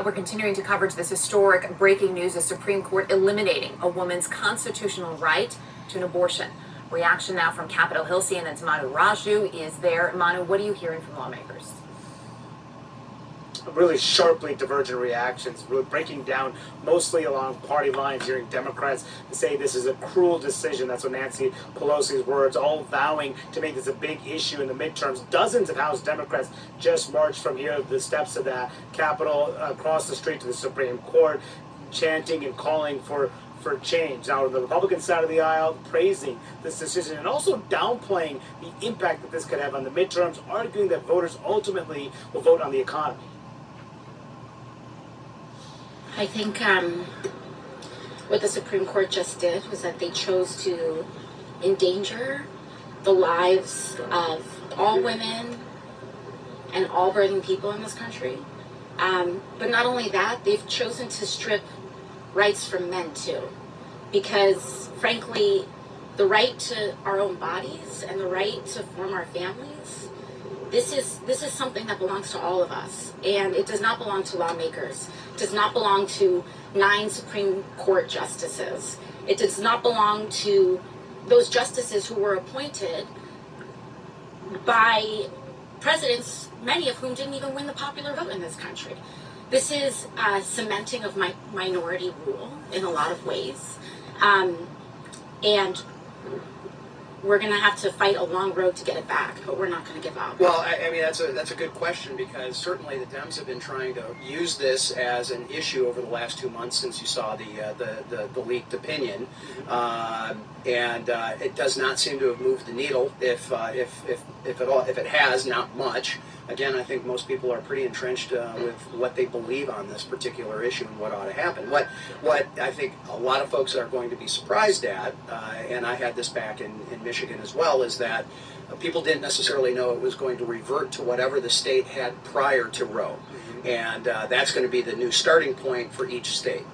We're continuing to coverage this historic breaking news: the Supreme Court eliminating a woman's constitutional right to an abortion. Reaction now from Capitol Hill. CNN's Manu Raju is there. Manu, what are you hearing from lawmakers? Really sharply divergent reactions, really breaking down mostly along party lines, hearing Democrats say this is a cruel decision. That's what Nancy Pelosi's words, all vowing to make this a big issue in the midterms. Dozens of House Democrats just marched from here to the steps of that Capitol, across the street to the Supreme Court, chanting and calling for change. Now, the Republican side of the aisle praising this decision and also downplaying the impact that this could have on the midterms, arguing that voters ultimately will vote on the economy. I think what the Supreme Court just did was that they chose to endanger the lives of all women and all birthing people in this country. But not only that, they've chosen to strip rights from men too. Because frankly, the right to our own bodies and the right to form our families, this is something that belongs to all of us, and it does not belong to lawmakers. It does not belong to 9 Supreme Court justices. It does not belong to those justices who were appointed by presidents, many of whom didn't even win the popular vote in this country. This is cementing of minority rule in a lot of ways, and we're going to have to fight a long road to get it back, but we're not going to give up. Well, I mean, that's a good question, because certainly the Dems have been trying to use this as an issue over the last 2 months since you saw the leaked opinion, and it does not seem to have moved the needle. If it has, not much. Again, I think most people are pretty entrenched with what they believe on this particular issue and what ought to happen. What I think a lot of folks are going to be surprised at, and I had this back in Michigan as well, is that people didn't necessarily know it was going to revert to whatever the state had prior to Roe. And that's going to be the new starting point for each state.